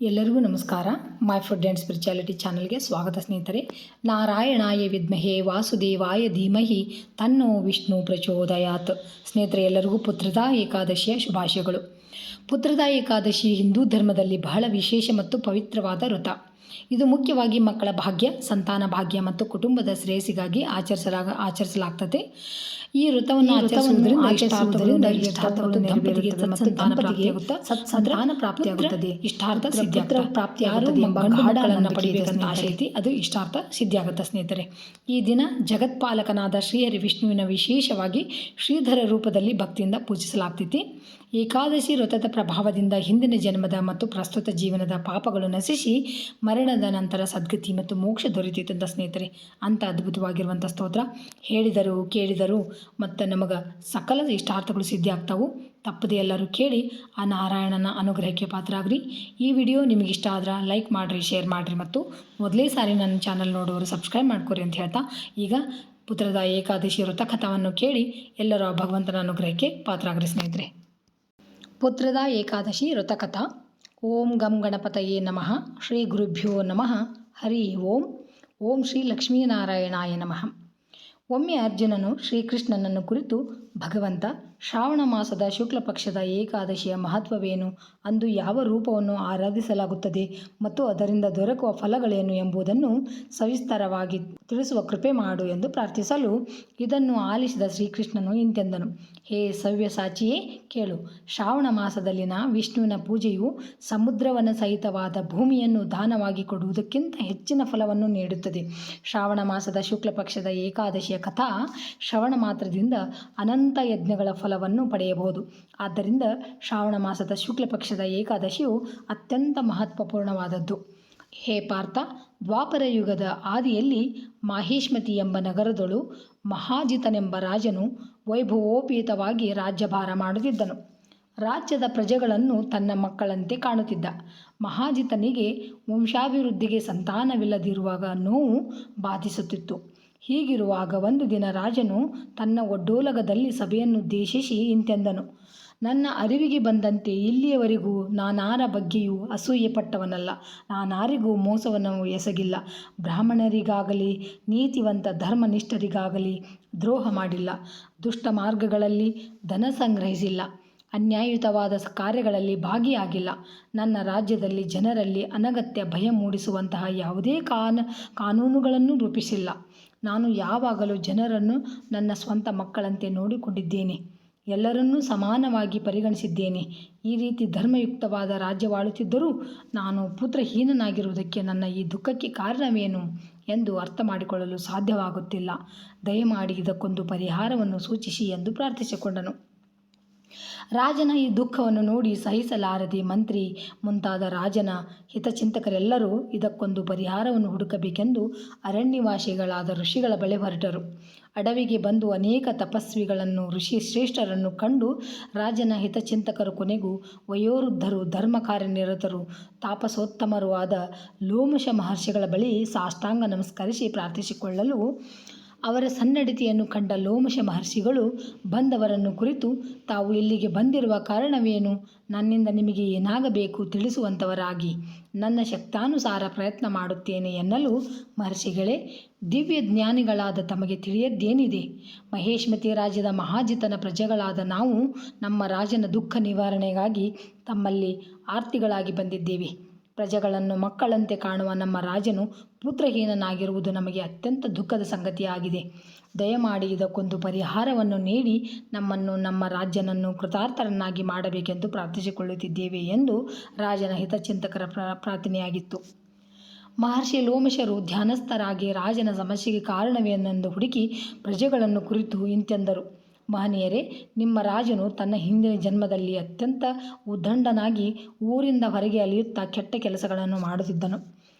ಎಲ್ಲರಿಗೂ ನಮಸ್ಕಾರ. My food and spirituality ಚಾನಲ್ಗೆ ಸ್ವಾಗತ ಸ್ನೇಹಿತರೆ. ನಾರಾಯಣಾಯ ವಿದ್ಮಹೇ ವಾಸುದೇವಾಯ ಧೀಮಹಿ ತನ್ನೋ ವಿಷ್ಣು ಪ್ರಚೋದಯಾತ್. ಸ್ನೇಹಿತರೆ, ಎಲ್ಲರಿಗೂ ಪುತ್ರದಾ ಏಕಾದಶಿಯ ಶುಭಾಶಯಗಳು. ಪುತ್ರದಾ ಏಕಾದಶಿ ಹಿಂದೂ ಧರ್ಮದಲ್ಲಿ ಬಹಳ ವಿಶೇಷ ಮತ್ತು ಪವಿತ್ರವಾದ ವ್ರತ. ಇದು ಮುಖ್ಯವಾಗಿ ಮಕ್ಕಳ ಭಾಗ್ಯ, ಸಂತಾನ ಭಾಗ್ಯ ಮತ್ತು ಕುಟುಂಬದ ಶ್ರೇಯಸ್ಸಿಗಾಗಿ ಆಚರಿಸಲಾಗ್ತದೆ. ಈ ವ್ರತವನ್ನು ಆಚರಿಸುವುದರಿಂದ ಸಂತಾನ ಪ್ರಾಪ್ತಿಯಾಗುತ್ತದೆ, ಇಷ್ಟಾರ್ಥ ಸಿದ್ಧಿಯಾಗುತ್ತದೆ ಎಂಬ ಗಾಢ ನಂಬಿಕೆಯನ್ನು ಆಶಯಿಸಿ ಅದು ಇಷ್ಟಾರ್ಥ ಸಿದ್ಧಿಯಾಗುತ್ತೆ. ಸ್ನೇಹಿತರೆ, ಈ ದಿನ ಜಗತ್ಪಾಲಕನಾದ ಶ್ರೀಹರಿ ವಿಷ್ಣುವಿನ ವಿಶೇಷವಾಗಿ ಶ್ರೀಧರ ರೂಪದಲ್ಲಿ ಭಕ್ತಿಯಿಂದ ಪೂಜಿಸಲಾಗ್ತೈತಿ. ಏಕಾದಶಿ ವ್ರತದ ಪ್ರಭಾವದಿಂದ ಹಿಂದಿನ ಜನ್ಮದ ಮತ್ತು ಪ್ರಸ್ತುತ ಜೀವನದ ಪಾಪಗಳು ನಶಿಸಿ ಮರಣದ ನಂತರ ಸದ್ಗತಿ ಮತ್ತು ಮೋಕ್ಷ ದೊರೆತಿತ್ತು. ಸ್ನೇಹಿತರೆ, ಅಂಥ ಅದ್ಭುತವಾಗಿರುವಂಥ ಸ್ತೋತ್ರ ಹೇಳಿದರು ಕೇಳಿದರು ಮತ್ತು ನಮಗೆ ಸಕಲ ಇಷ್ಟಾರ್ಥಗಳು ಸಿದ್ಧಿ ಆಗ್ತಾವು. ತಪ್ಪದೆ ಎಲ್ಲರೂ ಕೇಳಿ ಆ ನಾರಾಯಣನ ಅನುಗ್ರಹಕ್ಕೆ ಪಾತ್ರರಾಗ್ರಿ. ಈ ವಿಡಿಯೋ ನಿಮಗೆ ಇಷ್ಟ ಆದ್ರೆ ಲೈಕ್ ಮಾಡಿರಿ, ಶೇರ್ ಮಾಡಿರಿ ಮತ್ತು ಮೊದಲೇ ಸಾರಿ ನನ್ನ ಚಾನಲ್ ನೋಡೋರು ಸಬ್ಸ್ಕ್ರೈಬ್ ಮಾಡ್ಕೊರಿ ಅಂತ ಹೇಳ್ತಾ, ಈಗ ಪುತ್ರದ ಏಕಾದಶಿ ವ್ರತ ಕಥಾವನ್ನು ಕೇಳಿ ಎಲ್ಲರೂ ಭಗವಂತನ ಅನುಗ್ರಹಕ್ಕೆ ಪಾತ್ರರಾಗ್ರಿ. ಸ್ನೇಹಿತರೆ, ಪುತ್ರದ ಏಕಾದಶಿ ವ್ರತಕಥಾ. ಓಂ ಗಂ ಗಣಪತಯೇ ನಮಃ. ಶ್ರೀ ಗುರುಭ್ಯೋ ನಮಃ. ಹರಿ ಓಂ. ಓಂ ಶ್ರೀ ಲಕ್ಷ್ಮೀನಾರಾಯಣಾಯ ನಮಃ. ಒಮ್ಮೆ ಅರ್ಜುನನು ಶ್ರೀಕೃಷ್ಣನನ್ನು ಕುರಿತು, ಭಗವಂತ, ಶ್ರಾವಣ ಮಾಸದ ಶುಕ್ಲ ಪಕ್ಷದ ಏಕಾದಶಿಯ ಮಹತ್ವವೇನು, ಅಂದು ಯಾವ ರೂಪವನ್ನು ಆರಾಧಿಸಲಾಗುತ್ತದೆ ಮತ್ತು ಅದರಿಂದ ದೊರಕುವ ಫಲಗಳೇನು ಎಂಬುದನ್ನು ಸವಿಸ್ತರವಾಗಿ ತಿಳಿಸುವ ಕೃಪೆ ಮಾಡು ಎಂದು ಪ್ರಾರ್ಥಿಸಲು, ಇದನ್ನು ಆಲಿಸಿದ ಶ್ರೀಕೃಷ್ಣನು ಇಂತೆಂದನು. ಹೇ ಸವ್ಯಸಾಚಿಯೇ, ಕೇಳು. ಶ್ರಾವಣ ಮಾಸದಲ್ಲಿನ ವಿಷ್ಣುವಿನ ಪೂಜೆಯು ಸಮುದ್ರವನ ಸಹಿತವಾದ ಭೂಮಿಯನ್ನು ದಾನವಾಗಿ ಕೊಡುವುದಕ್ಕಿಂತ ಹೆಚ್ಚಿನ ಫಲವನ್ನು ನೀಡುತ್ತದೆ. ಶ್ರಾವಣ ಮಾಸದ ಶುಕ್ಲ ಪಕ್ಷದ ಏಕಾದಶಿಯ ಕಥಾ ಶ್ರವಣ ಮಾತ್ರದಿಂದ ಅನಂತ ಯಜ್ಞಗಳ ಫಲವನ್ನು ಪಡೆಯಬಹುದು. ಆದ್ದರಿಂದ ಶ್ರಾವಣ ಮಾಸದ ಶುಕ್ಲ ಪಕ್ಷದ ಏಕಾದಶಿಯು ಅತ್ಯಂತ ಮಹತ್ವಪೂರ್ಣವಾದದ್ದು. ಹೇ ಪಾರ್ಥ, ದ್ವಾಪರ ಯುಗದ ಆದಿಯಲ್ಲಿ ಮಾಹಿಷ್ಮತಿ ಎಂಬ ನಗರದೊಳು ಮಹಾಜಿತನೆಂಬ ರಾಜನು ವೈಭವೋಪೇತವಾಗಿ ರಾಜ್ಯಭಾರ ಮಾಡುತ್ತಿದ್ದನು. ರಾಜ್ಯದ ಪ್ರಜೆಗಳನ್ನು ತನ್ನ ಮಕ್ಕಳಂತೆ ಕಾಣುತ್ತಿದ್ದ. ಮಹಾಜಿತನಿಗೆ ವಂಶಾಭಿವೃದ್ಧಿಗೆ ಸಂತಾನವಿಲ್ಲದಿರುವಾಗ ನೋವು ಬಾಧಿಸುತ್ತಿತ್ತು. ಹೀಗಿರುವಾಗ ಒಂದು ದಿನ ರಾಜನು ತನ್ನ ಒಡ್ಡೋಲಗದಲ್ಲಿ ಸಭೆಯನ್ನುದ್ದೇಶಿಸಿ ಇಂತೆಂದನು. ನನ್ನ ಅರಿವಿಗೆ ಬಂದಂತೆ ಇಲ್ಲಿಯವರೆಗೂ ನಾನಾರ ಬಗ್ಗೆಯೂ ಅಸೂಯೆ ಪಟ್ಟವನಲ್ಲ, ನಾನಾರಿಗೂ ಮೋಸವನ್ನು ಎಸಗಿಲ್ಲ. ಬ್ರಾಹ್ಮಣರಿಗಾಗಲಿ ನೀತಿವಂತ ಧರ್ಮನಿಷ್ಠರಿಗಾಗಲಿ ದ್ರೋಹ ಮಾಡಿಲ್ಲ. ದುಷ್ಟ ಮಾರ್ಗಗಳಲ್ಲಿ ಧನ ಸಂಗ್ರಹಿಸಿಲ್ಲ. ಅನ್ಯಾಯಯುತವಾದ ಕಾರ್ಯಗಳಲ್ಲಿ ಭಾಗಿಯಾಗಿಲ್ಲ. ನನ್ನ ರಾಜ್ಯದಲ್ಲಿ ಜನರಲ್ಲಿ ಅನಗತ್ಯ ಭಯ ಮೂಡಿಸುವಂತಹ ಯಾವುದೇ ಕಾನೂನುಗಳನ್ನು ರೂಪಿಸಿಲ್ಲ. ನಾನು ಯಾವಾಗಲೂ ಜನರನ್ನು ನನ್ನ ಸ್ವಂತ ಮಕ್ಕಳಂತೆ ನೋಡಿಕೊಂಡಿದ್ದೇನೆ. ಎಲ್ಲರನ್ನೂ ಸಮಾನವಾಗಿ ಪರಿಗಣಿಸಿದ್ದೇನೆ. ಈ ರೀತಿ ಧರ್ಮಯುಕ್ತವಾದ ರಾಜ್ಯವಾಳುತ್ತಿದ್ದರೂ ನಾನು ಪುತ್ರಹೀನನಾಗಿರುವುದಕ್ಕೆ ನನ್ನ ಈ ದುಃಖಕ್ಕೆ ಕಾರಣವೇನು ಎಂದು ಅರ್ಥ ಮಾಡಿಕೊಳ್ಳಲು ಸಾಧ್ಯವಾಗುತ್ತಿಲ್ಲ. ದಯಮಾಡಿ ಇದಕ್ಕೊಂದು ಪರಿಹಾರವನ್ನು ಸೂಚಿಸಿ ಎಂದು ಪ್ರಾರ್ಥಿಸಿಕೊಂಡನು. ರಾಜನ ಈ ದುಃಖವನ್ನು ನೋಡಿ ಸಹಿಸಲಾರದೆ ಮಂತ್ರಿ ಮುಂತಾದ ರಾಜನ ಹಿತಚಿಂತಕರೆಲ್ಲರೂ ಇದಕ್ಕೊಂದು ಪರಿಹಾರವನ್ನು ಹುಡುಕಬೇಕೆಂದು ಅರಣ್ಯವಾಸಿಗಳಾದ ಋಷಿಗಳ ಬಳಿ ಹೊರಟರು. ಅಡವಿಗೆ ಬಂದು ಅನೇಕ ತಪಸ್ವಿಗಳನ್ನು, ಋಷಿ ಶ್ರೇಷ್ಠರನ್ನು ಕಂಡು ರಾಜನ ಹಿತಚಿಂತಕರು ಕೊನೆಗೂ ವಯೋವೃದ್ಧರು, ಧರ್ಮ ಕಾರ್ಯನಿರತರು, ತಾಪಸೋತ್ತಮರೂ ಆದ ಲೋಮಶ ಮಹರ್ಷಿಗಳ ಬಳಿ ಸಾಷ್ಟಾಂಗ ನಮಸ್ಕರಿಸಿ ಪ್ರಾರ್ಥಿಸಿಕೊಳ್ಳಲು, ಅವರ ಸನ್ನಡತೆಯನ್ನು ಕಂಡ ಲೋಮಶ ಮಹರ್ಷಿಗಳು ಬಂದವರನ್ನು ಕುರಿತು, ತಾವು ಇಲ್ಲಿಗೆ ಬಂದಿರುವ ಕಾರಣವೇನು, ನನ್ನಿಂದ ನಿಮಗೆ ಏನಾಗಬೇಕು ತಿಳಿಸುವಂಥವರಾಗಿ ನನ್ನ ಶಕ್ತಾನುಸಾರ ಪ್ರಯತ್ನ ಮಾಡುತ್ತೇನೆ ಎನ್ನಲು, ಮಹರ್ಷಿಗಳೇ, ದಿವ್ಯ ಜ್ಞಾನಿಗಳಾದ ತಮಗೆ ತಿಳಿಯದ್ದೇನಿದೆ. ಮಹೇಶ್ಮತಿ ರಾಜ್ಯದ ಮಹಾಜಿತನ ಪ್ರಜೆಗಳಾದ ನಾವು ನಮ್ಮ ರಾಜನ ದುಃಖ ನಿವಾರಣೆಗಾಗಿ ತಮ್ಮಲ್ಲಿ ಆರ್ತಿಗಳಾಗಿ ಬಂದಿದ್ದೇವೆ. ಪ್ರಜೆಗಳನ್ನು ಮಕ್ಕಳಂತೆ ಕಾಣುವ ನಮ್ಮ ರಾಜನು ಪುತ್ರಹೀನನಾಗಿರುವುದು ನಮಗೆ ಅತ್ಯಂತ ದುಃಖದ ಸಂಗತಿಯಾಗಿದೆ. ದಯಮಾಡಿ ಇದಕ್ಕೊಂದು ಪರಿಹಾರವನ್ನು ನೀಡಿ ನಮ್ಮನ್ನು, ನಮ್ಮ ರಾಜ್ಯನನ್ನು ಕೃತಾರ್ಥರನ್ನಾಗಿ ಮಾಡಬೇಕೆಂದು ಪ್ರಾರ್ಥಿಸಿಕೊಳ್ಳುತ್ತಿದ್ದೇವೆ ಎಂದು ರಾಜನ ಹಿತಚಿಂತಕರ ಪ್ರಾರ್ಥನೆಯಾಗಿತ್ತು. ಮಹರ್ಷಿ ಲೋಮಶರು ಧ್ಯಾನಸ್ಥರಾಗಿ ರಾಜನ ಸಮಸ್ಯೆಗೆ ಕಾರಣವೇನೆಂದು ಹುಡುಕಿ ಪ್ರಜೆಗಳನ್ನು ಕುರಿತು ಇಂತೆಂದರು. ಮಹನೀಯರೇ, ನಿಮ್ಮ ರಾಜನು ತನ್ನ ಹಿಂದಿನ ಜನ್ಮದಲ್ಲಿ ಅತ್ಯಂತ ಉದ್ದಂಡನಾಗಿ ಊರಿಂದ ಹೊರಗೆ ಅಲಿಯುತ್ತಾ ಕೆಟ್ಟ ಕೆಲಸಗಳನ್ನು ಮಾಡುತ್ತಿದ್ದನು.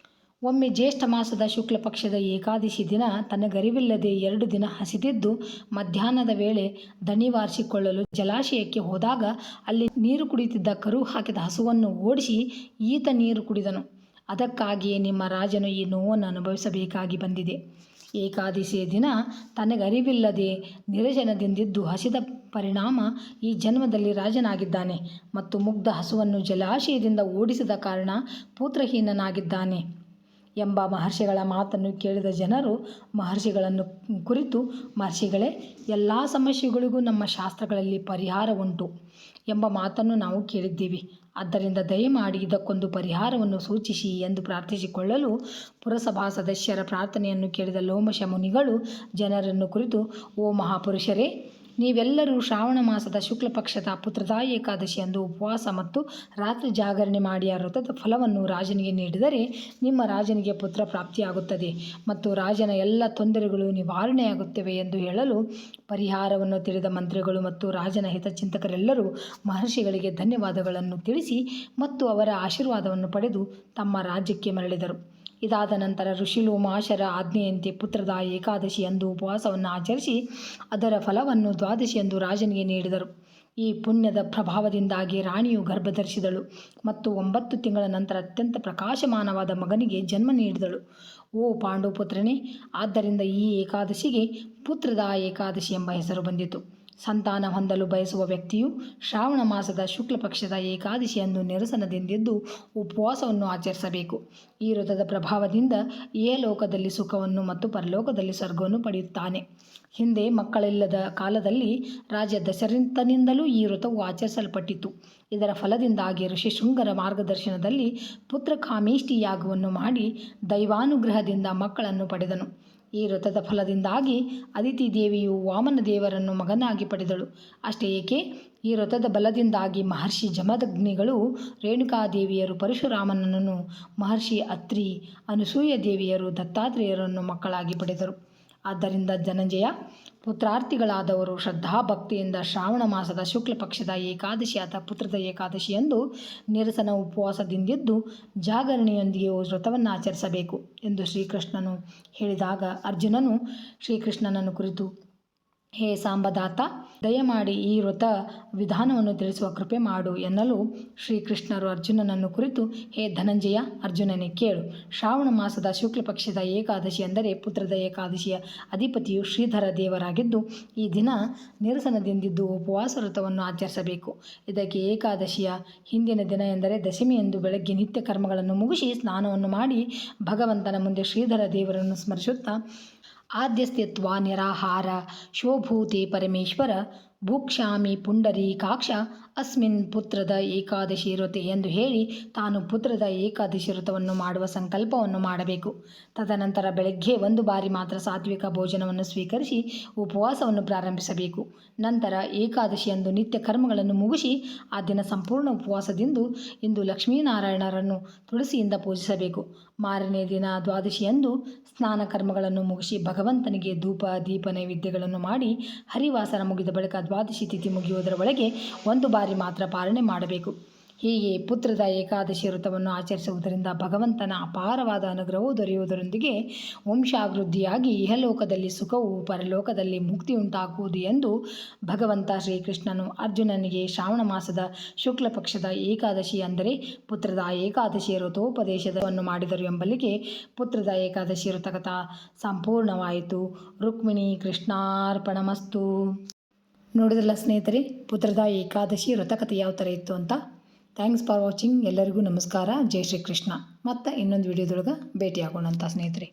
ಒಮ್ಮೆ ಜ್ಯೇಷ್ಠ ಮಾಸದ ಶುಕ್ಲ ಪಕ್ಷದ ಏಕಾದಶಿ ದಿನ ತನಗರಿವಿಲ್ಲದೆ 2 ದಿನ ಹಸಿದಿದ್ದು ಮಧ್ಯಾಹ್ನದ ವೇಳೆ ದಣಿವಾರಿಸಿಕೊಳ್ಳಲು ಜಲಾಶಯಕ್ಕೆ ಹೋದಾಗ ಅಲ್ಲಿ ನೀರು ಕುಡಿಯುತ್ತಿದ್ದ ಕರು ಹಾಕಿದ ಹಸುವನ್ನು ಓಡಿಸಿ ಈತ ನೀರು ಕುಡಿದನು. ಅದಕ್ಕಾಗಿಯೇ ನಿಮ್ಮ ರಾಜನು ಈ ನೋವನ್ನು ಅನುಭವಿಸಬೇಕಾಗಿ ಬಂದಿದೆ. ಏಕಾದಶಿಯ ದಿನ ತನಗರಿವಿಲ್ಲದೆ ನಿರ್ಜನದಿಂದಿದ್ದು ಹಸಿದ ಪರಿಣಾಮ ಈ ಜನ್ಮದಲ್ಲಿ ರಾಜನಾಗಿದ್ದಾನೆ ಮತ್ತು ಮುಗ್ಧ ಹಸುವನ್ನು ಜಲಾಶಯದಿಂದ ಓಡಿಸಿದ ಕಾರಣ ಪುತ್ರಹೀನನಾಗಿದ್ದಾನೆ ಎಂಬ ಮಹರ್ಷಿಗಳ ಮಾತನ್ನು ಕೇಳಿದ ಜನರು ಮಹರ್ಷಿಗಳನ್ನು ಕುರಿತು, ಮಹರ್ಷಿಗಳೇ, ಎಲ್ಲ ಸಮಸ್ಯೆಗಳಿಗೂ ನಮ್ಮ ಶಾಸ್ತ್ರಗಳಲ್ಲಿ ಪರಿಹಾರ ಉಂಟು ಎಂಬ ಮಾತನ್ನು ನಾವು ಕೇಳಿದ್ದೀವಿ. ಆದ್ದರಿಂದ ದಯಮಾಡಿ ಇದಕ್ಕೊಂದು ಪರಿಹಾರವನ್ನು ಸೂಚಿಸಿ ಎಂದು ಪ್ರಾರ್ಥಿಸಿಕೊಳ್ಳಲು ಪುರಸಭಾ ಸದಸ್ಯರ ಪ್ರಾರ್ಥನೆಯನ್ನು ಕೇಳಿದ ಲೋಮಶ ಮುನಿಗಳು ಜನರನ್ನು ಕುರಿತು, ಓ ಮಹಾಪುರುಷರೇ, ನೀವೆಲ್ಲರೂ ಶ್ರಾವಣ ಮಾಸದ ಶುಕ್ಲ ಪಕ್ಷದ ಪುತ್ರದಾ ಏಕಾದಶಿಯಂದು ಉಪವಾಸ ಮತ್ತು ರಾತ್ರಿ ಜಾಗರಣೆ ಮಾಡಿ ಆ ವ್ರತದ ಫಲವನ್ನು ರಾಜನಿಗೆ ನೀಡಿದರೆ ನಿಮ್ಮ ರಾಜನಿಗೆ ಪುತ್ರ ಪ್ರಾಪ್ತಿಯಾಗುತ್ತದೆ ಮತ್ತು ರಾಜನ ಎಲ್ಲ ತೊಂದರೆಗಳು ನಿವಾರಣೆಯಾಗುತ್ತವೆ ಎಂದು ಹೇಳಲು, ಪರಿಹಾರವನ್ನು ತಿಳಿದ ಮಂತ್ರಿಗಳು ಮತ್ತು ರಾಜನ ಹಿತಚಿಂತಕರೆಲ್ಲರೂ ಮಹರ್ಷಿಗಳಿಗೆ ಧನ್ಯವಾದಗಳನ್ನು ತಿಳಿಸಿ ಮತ್ತು ಅವರ ಆಶೀರ್ವಾದವನ್ನು ಪಡೆದು ತಮ್ಮ ರಾಜ್ಯಕ್ಕೆ ಮರಳಿದರು. ಇದಾದ ನಂತರ ಋಷಿ ಲೋಮಾಶರ ಆಜ್ಞೆಯಂತೆ ಪುತ್ರದ ಏಕಾದಶಿಯಂದು ಉಪವಾಸವನ್ನು ಆಚರಿಸಿ ಅದರ ಫಲವನ್ನು ದ್ವಾದಶಿಯಂದು ರಾಜನಿಗೆ ನೀಡಿದರು. ಈ ಪುಣ್ಯದ ಪ್ರಭಾವದಿಂದಾಗಿ ರಾಣಿಯು ಗರ್ಭಧರಿಸಿದಳು ಮತ್ತು 9 ತಿಂಗಳ ನಂತರ ಅತ್ಯಂತ ಪ್ರಕಾಶಮಾನವಾದ ಮಗನಿಗೆ ಜನ್ಮ ನೀಡಿದಳು. ಓ ಪಾಂಡುಪುತ್ರನೇ, ಆದ್ದರಿಂದ ಈ ಏಕಾದಶಿಗೆ ಪುತ್ರದ ಏಕಾದಶಿ ಎಂಬ ಹೆಸರು ಬಂದಿತು. ಸಂತಾನ ಹೊಂದಲು ಬಯಸುವ ವ್ಯಕ್ತಿಯು ಶ್ರಾವಣ ಮಾಸದ ಶುಕ್ಲ ಪಕ್ಷದ ಏಕಾದಶಿಯಂದು ನಿರಸನದಿಂದಿದ್ದು ಉಪವಾಸವನ್ನು ಆಚರಿಸಬೇಕು. ಈ ವ್ರತದ ಪ್ರಭಾವದಿಂದ ಲೋಕದಲ್ಲಿ ಸುಖವನ್ನು ಮತ್ತು ಪರಲೋಕದಲ್ಲಿ ಸ್ವರ್ಗವನ್ನು ಪಡೆಯುತ್ತಾನೆ. ಹಿಂದೆ ಮಕ್ಕಳಿಲ್ಲದ ಕಾಲದಲ್ಲಿ ರಾಜ ದಶರಥನಿಂದಲೂ ಈ ವ್ರತವು ಆಚರಿಸಲ್ಪಟ್ಟಿತು. ಇದರ ಫಲದಿಂದಾಗಿ ಋಷಿಶೃಂಗರ ಮಾರ್ಗದರ್ಶನದಲ್ಲಿ ಪುತ್ರಕಾಮೇಷ್ಟಿ ಯಾಗವನ್ನು ಮಾಡಿ ದೈವಾನುಗ್ರಹದಿಂದ ಮಕ್ಕಳನ್ನು ಪಡೆದನು. ಈ ವ್ರತದ ಫಲದಿಂದಾಗಿ ಅದಿತಿ ದೇವಿಯು ವಾಮನ ದೇವರನ್ನು ಮಗನಾಗಿ ಪಡೆದಳು. ಅಷ್ಟೇ ಏಕೆ, ಈ ವ್ರತದ ಬಲದಿಂದಾಗಿ ಮಹರ್ಷಿ ಜಮದಗ್ನಿಗಳು, ರೇಣುಕಾದೇವಿಯರು ಪರಶುರಾಮನನ್ನು, ಮಹರ್ಷಿ ಅತ್ರಿ, ಅನಸೂಯ ದೇವಿಯರು ದತ್ತಾತ್ರೇಯರನ್ನು ಮಕ್ಕಳಾಗಿ ಪಡೆದರು. ಆದ್ದರಿಂದ ಧನಂಜಯ, ಪುತ್ರಾರ್ಥಿಗಳಾದವರು ಶ್ರದ್ಧಾಭಕ್ತಿಯಿಂದ ಶ್ರಾವಣ ಮಾಸದ ಶುಕ್ಲ ಪಕ್ಷದ ಏಕಾದಶಿಯಾದ ಪುತ್ರದ ಏಕಾದಶಿಯಂದು ನಿರಸನ ಉಪವಾಸದಿಂದಿದ್ದು ಜಾಗರಣೆಯೊಂದಿಗೆ ವ್ರತವನ್ನು ಆಚರಿಸಬೇಕು ಎಂದು ಶ್ರೀಕೃಷ್ಣನು ಹೇಳಿದಾಗ ಅರ್ಜುನನು ಶ್ರೀಕೃಷ್ಣನನ್ನು ಕುರಿತು, ಹೇ ಸಾಂಬದಾತ, ದಯಮಾಡಿ ಈ ವ್ರತ ವಿಧಾನವನ್ನು ತಿಳಿಸುವ ಕೃಪೆ ಮಾಡು ಎನ್ನಲು ಶ್ರೀಕೃಷ್ಣರು ಅರ್ಜುನನನ್ನು ಕುರಿತು, ಹೇ ಧನಂಜಯ, ಅರ್ಜುನನೇ ಕೇಳು. ಶ್ರಾವಣ ಮಾಸದ ಶುಕ್ಲ ಪಕ್ಷದ ಏಕಾದಶಿ ಎಂದರೆ ಪುತ್ರದ ಏಕಾದಶಿಯ ಅಧಿಪತಿಯು ಶ್ರೀಧರ ದೇವರಾಗಿದ್ದು ಈ ದಿನ ನಿರಸನದಿಂದಿದ್ದು ಉಪವಾಸ ವ್ರತವನ್ನು ಆಚರಿಸಬೇಕು. ಇದಕ್ಕೆ ಏಕಾದಶಿಯ ಹಿಂದಿನ ದಿನ ಎಂದರೆ ದಶಮಿಯಂದು ಬೆಳಗ್ಗೆ ನಿತ್ಯ ಕರ್ಮಗಳನ್ನು ಮುಗಿಸಿ ಸ್ನಾನವನ್ನು ಮಾಡಿ ಭಗವಂತನ ಮುಂದೆ ಶ್ರೀಧರ ದೇವರನ್ನು ಸ್ಮರಿಸುತ್ತಾ, ಆದ್ಯಸ್ತ್ಯತ್ವ ನಿರಾಹಾರ ಶೋಭೂತೆ ಪರಮೇಶ್ವರ ಭೂಕ್ಷಾಮಿ ಪುಂಡರೀಕಾಕ್ಷ ಅಸ್ಮಿನ್ ಪುತ್ರದ ಏಕಾದಶಿ ವ್ರತೆ ಎಂದು ಹೇಳಿ ತಾನು ಪುತ್ರದ ಏಕಾದಶಿ ವ್ರತವನ್ನು ಮಾಡುವ ಸಂಕಲ್ಪವನ್ನು ಮಾಡಬೇಕು. ತದನಂತರ ಬೆಳಗ್ಗೆ 1 ಬಾರಿ ಮಾತ್ರ ಸಾತ್ವಿಕ ಭೋಜನವನ್ನು ಸ್ವೀಕರಿಸಿ ಉಪವಾಸವನ್ನು ಪ್ರಾರಂಭಿಸಬೇಕು. ನಂತರ ಏಕಾದಶಿಯಂದು ನಿತ್ಯ ಕರ್ಮಗಳನ್ನು ಮುಗಿಸಿ ಆ ದಿನ ಸಂಪೂರ್ಣ ಉಪವಾಸದಿಂದ ಇಂದು ಲಕ್ಷ್ಮೀನಾರಾಯಣರನ್ನು ತುಳಸಿಯಿಂದ ಪೂಜಿಸಬೇಕು. ಮಾರನೇ ದಿನ ದ್ವಾದಶಿಯಂದು ಸ್ನಾನ ಕರ್ಮಗಳನ್ನು ಮುಗಿಸಿ ಭಗವಂತನಿಗೆ ಧೂಪ ದೀಪ ನೈವೇದ್ಯಗಳನ್ನು ಮಾಡಿ ಹರಿವಾಸನ ಮುಗಿದ ಬಳಿಕ ದ್ವಾದಶಿ ತಿಥಿ ಮುಗಿಯುವುದರ ಒಳಗೆ 1 ಬಾರಿ ಮಾತ್ರ ಪಾಲನೆ ಮಾಡಬೇಕು. ಹೀಗೆ ಪುತ್ರದ ಏಕಾದಶಿ ವ್ರತವನ್ನು ಆಚರಿಸುವುದರಿಂದ ಭಗವಂತನ ಅಪಾರವಾದ ಅನುಗ್ರಹವು ದೊರೆಯುವುದರೊಂದಿಗೆ ವಂಶಾಭಿವೃದ್ಧಿಯಾಗಿ ಇಹಲೋಕದಲ್ಲಿ ಸುಖವು ಪರಲೋಕದಲ್ಲಿ ಮುಕ್ತಿ ಉಂಟಾಗುವುದು ಎಂದು ಭಗವಂತ ಶ್ರೀಕೃಷ್ಣನು ಅರ್ಜುನನಿಗೆ ಶ್ರಾವಣ ಮಾಸದ ಶುಕ್ಲ ಪಕ್ಷದ ಏಕಾದಶಿ ಅಂದರೆ ಪುತ್ರದ ಏಕಾದಶಿ ವ್ರತೋಪದೇಶವನ್ನು ಮಾಡಿದರು ಎಂಬಲ್ಲಿಗೆ ಪುತ್ರದ ಏಕಾದಶಿ ವ್ರತಕಥಾ ಸಂಪೂರ್ಣವಾಯಿತು. ರುಕ್ಮಿಣಿ ಕೃಷ್ಣಾರ್ಪಣಮಸ್ತು. ನೋಡಿದ್ರಲ್ಲ ಸ್ನೇಹಿತರೆ, ಪುತ್ರದ ಏಕಾದಶಿ ವ್ರತಕಥೆ ಯಾವ ಥರ ಇತ್ತು ಅಂತ. Thanks for watching. ಎಲ್ಲರಿಗೂ ನಮಸ್ಕಾರ. ಜೈ ಶ್ರೀ ಕೃಷ್ಣ. ಮತ್ತು ಇನ್ನೊಂದು ವಿಡಿಯೋದೊಳಗೆ ಭೇಟಿಯಾಗೋಣ ಅಂತ ಸ್ನೇಹಿತರೆ.